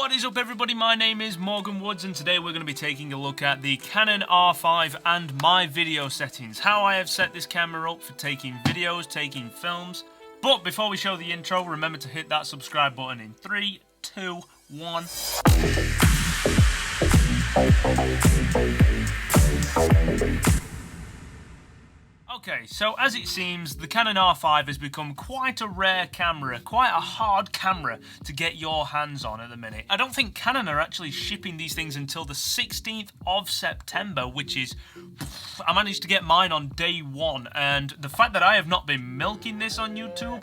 What is up, everybody? My name is Morgan Woods, and today we're going to be taking a look at the Canon R5 and my video settings, how I have set this camera up for taking videos, taking films. But before we show the intro, remember to hit that subscribe button in 3, 2, 1. Okay, so as it seems, the Canon R5 has become quite a rare camera, quite a hard camera to get your hands on at the minute. I don't think Canon are actually shipping these things until the 16th of September, which is... I managed to get mine on day one, and the fact that I have not been milking this on YouTube,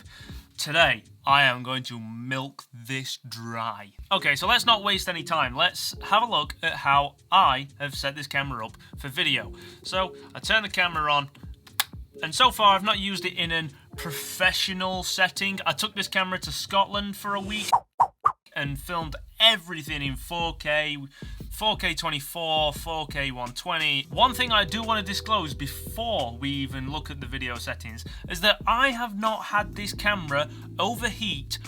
today I am going to milk this dry. Okay, so let's not waste any time. Let's have a look at how I have set this camera up for video. So, I turn the camera on, and so far I've not used it in a professional setting. I took this camera to Scotland for a week and filmed everything in 4K, 4K24, 4K 120. One thing I do want to disclose before we even look at the video settings is that I have not had this camera overheat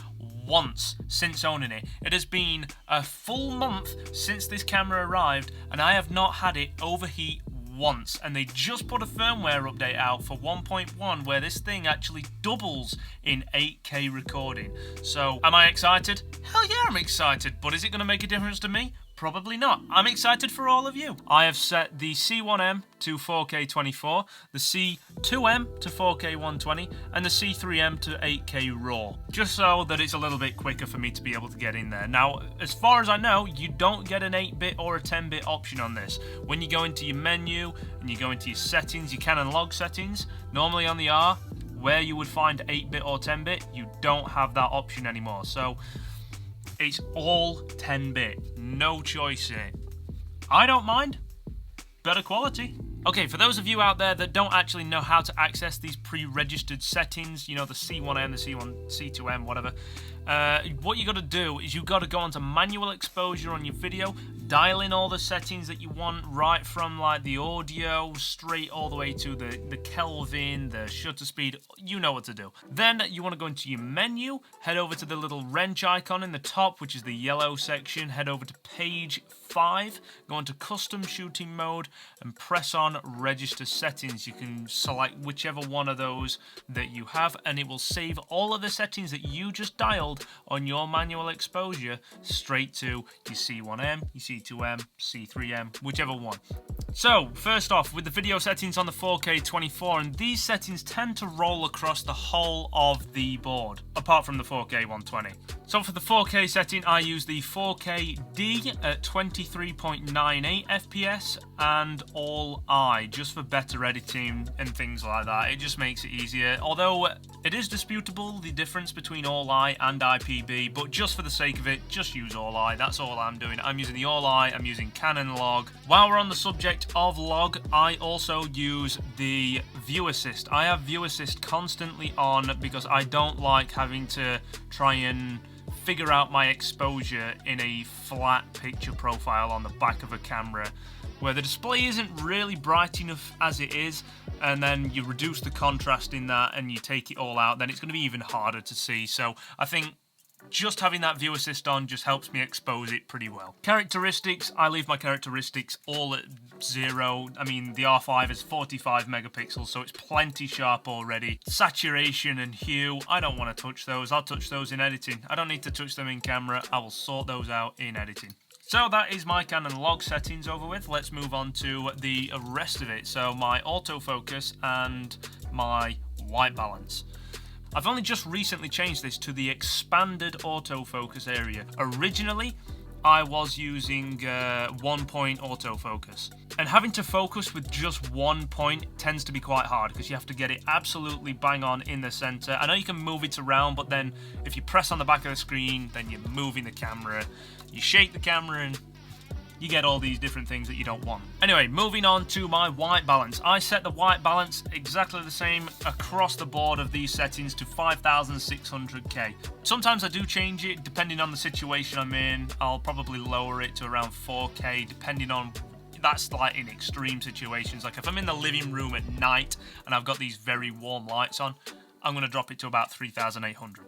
once since owning it. It has been a full month since this camera arrived and I have not had it overheat once, and they just put a firmware update out for 1.1 where this thing actually doubles in 8K recording. So am I excited? Hell yeah, I'm excited, but is it going to make a difference to me? Probably not. I'm excited for all of you. I have set the C1M to 4K24, the C2M to 4K 120, and the C3M to 8K RAW, just so that it's a little bit quicker for me to be able to get in there. Now, as far as I know, you don't get an 8-bit or a 10-bit option on this. When you go into your menu and you go into your settings, your Canon log settings, normally on the R, where you would find 8-bit or 10-bit, you don't have that option anymore. So it's all 10-bit, no choice in it. I don't mind. Better quality. Okay, for those of you out there that don't actually know how to access these pre-registered settings, you know, the C1M, the C2M, whatever, what you got to do is you got to go onto manual exposure on your video, dial in all the settings that you want, right from like the audio straight all the way to the Kelvin, the shutter speed, you know what to do. Then you want to go into your menu, head over to the little wrench icon in the top, which is the yellow section, head over to page 5, go into custom shooting mode and press on register settings. You can select whichever one of those that you have and it will save all of the settings that you just dialed on your manual exposure straight to your C1M, your C2M, C3M, whichever one. So, first off, with the video settings on the 4K24, and these settings tend to roll across the whole of the board, apart from the 4K 120. So for the 4K setting, I use the 4KD at 23.98 FPS and all I, just for better editing and things like that. It just makes it easier, although it is disputable, the difference between all I and IPB, but just for the sake of it, just use all I. That's all I'm doing. I'm using the all I, I'm using Canon log. While we're on the subject of log, I also use the view assist. I have view assist constantly on because I don't like having to try and figure out my exposure in a flat picture profile on the back of a camera where the display isn't really bright enough as it is, and then you reduce the contrast in that and you take it all out, then it's going to be even harder to see. So I think just having that view assist on just helps me expose it pretty well. Characteristics, I leave my characteristics all at 0. I mean, the R5 is 45 megapixels, so it's plenty sharp already. Saturation and hue, I don't want to touch those. I'll touch those in editing. I don't need to touch them in camera. I will sort those out in editing. So that is my Canon log settings over with. Let's move on to the rest of it. So my autofocus and my white balance. I've only just recently changed this to the expanded autofocus area. Originally, I was using 1-point autofocus. And having to focus with just 1 point tends to be quite hard because you have to get it absolutely bang on in the center. I know you can move it around, but then if you press on the back of the screen, then you're moving the camera. You shake the camera and you get all these different things that you don't want. Anyway, moving on to my white balance. I set the white balance exactly the same across the board of these settings to 5600K. Sometimes I do change it depending on the situation I'm in. I'll probably lower it to around 4K depending on... That's like in extreme situations. Like if I'm in the living room at night and I've got these very warm lights on, I'm going to drop it to about 3800.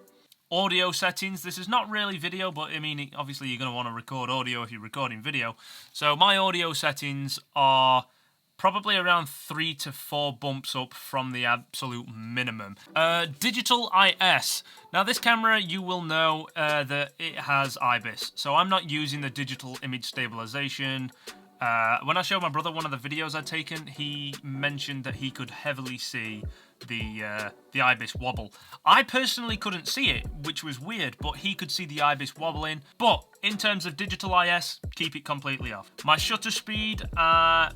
Audio settings. This is not really video, but I mean, obviously you're going to want to record audio if you're recording video. So my audio settings are probably around 3 to 4 bumps up from the absolute minimum. Digital IS. Now this camera, you will know that it has IBIS. So I'm not using the digital image stabilization. When I showed my brother one of the videos I'd taken, he mentioned that he could heavily see the IBIS wobble. I personally couldn't see it, which was weird, but he could see the IBIS wobbling. But in terms of digital IS, keep it completely off. My shutter speed, aperture,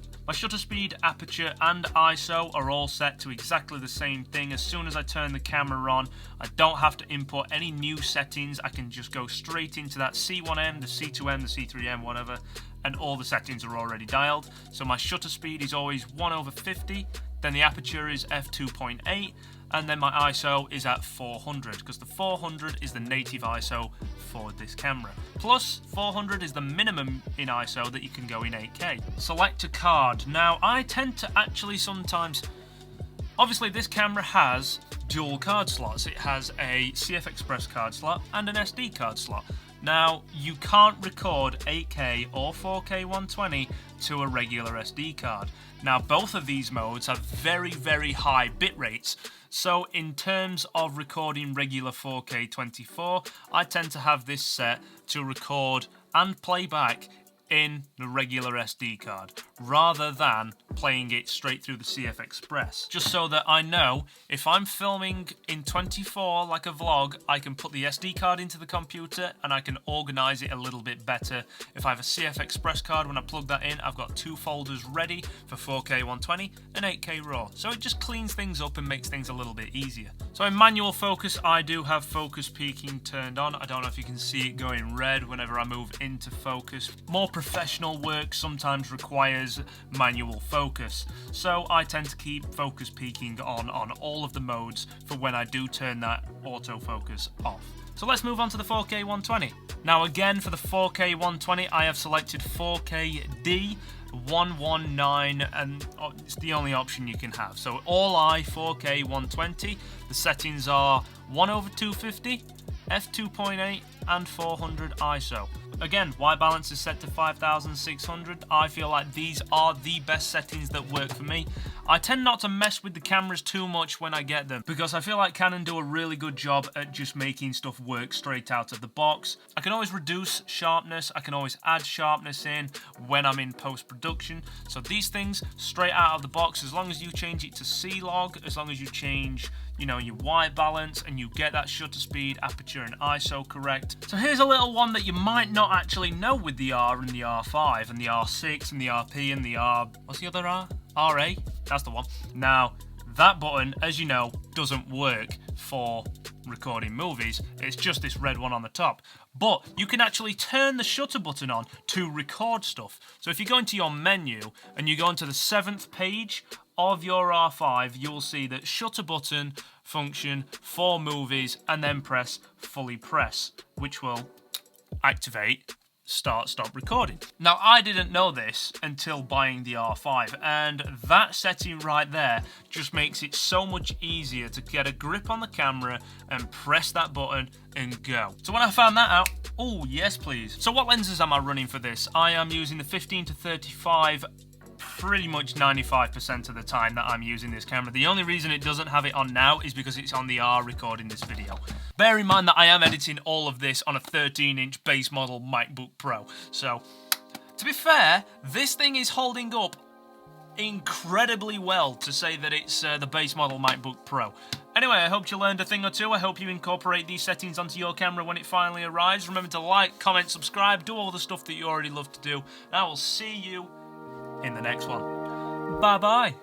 and ISO are all set to exactly the same thing. As soon as I turn the camera on, I don't have to import any new settings. I can just go straight into that C1M, the C2M, the C3M, whatever, and all the settings are already dialed. So my shutter speed is always 1/50. Then the aperture is f2.8, and then my ISO is at 400, because the 400 is the native ISO for this camera. Plus, 400 is the minimum in ISO that you can go in 8K. Select a card. Now, I tend to actually sometimes... Obviously, this camera has dual card slots. It has a CF Express card slot and an SD card slot. Now, you can't record 8K or 4K 120 to a regular SD card. Now, both of these modes have very, very high bit rates. So, in terms of recording regular 4K 24, I tend to have this set to record and play back in the regular SD card, rather than playing it straight through the CF Express. Just so that I know, if I'm filming in 24 like a vlog, I can put the SD card into the computer and I can organize it a little bit better. If I have a CF Express card, when I plug that in, I've got 2 folders ready for 4K 120 and 8K RAW. So it just cleans things up and makes things a little bit easier. So in manual focus, I do have focus peaking turned on. I don't know if you can see it going red whenever I move into focus. More professional work sometimes requires manual focus, so I tend to keep focus peaking on all of the modes for when I do turn that autofocus off. So let's move on to the 4K 120. Now again, for the 4K 120, I have selected 4KD 119, and it's the only option you can have. So all 4K 120, the settings are 1/250, f2.8 and 400 ISO. Again, white balance is set to 5600. I feel like these are the best settings that work for me. I tend not to mess with the cameras too much when I get them, because I feel like Canon do a really good job at just making stuff work straight out of the box. I can always reduce sharpness, I can always add sharpness in when I'm in post-production. So these things, straight out of the box, as long as you change it to C-Log, as long as you change, you know, your white balance and you get that shutter speed, aperture and ISO correct. So here's a little one that you might not actually know with the R and the R5 and the R6 and the RP and the what's the other R? RA? That's the one. Now, that button, as you know, doesn't work for recording movies. It's just this red one on the top. But you can actually turn the shutter button on to record stuff. So if you go into your menu and you go into the 7th page of your R5, you'll see that shutter button function for movies, and then press fully press, which will activate stop recording. Now, I didn't know this until buying the R5, and that setting right there just makes it so much easier to get a grip on the camera and press that button and go. So when I found that out, oh yes please. So what lenses am I running for this? I am using the 15 to 35 pretty much 95% of the time that I'm using this camera. The only reason it doesn't have it on now is because it's on the R recording this video. Bear in mind that I am editing all of this on a 13-inch base model MacBook Pro. So, to be fair, this thing is holding up incredibly well to say that it's the base model MacBook Pro. Anyway, I hope you learned a thing or two. I hope you incorporate these settings onto your camera when it finally arrives. Remember to like, comment, subscribe, do all the stuff that you already love to do. And I will see you in the next one. Bye-bye.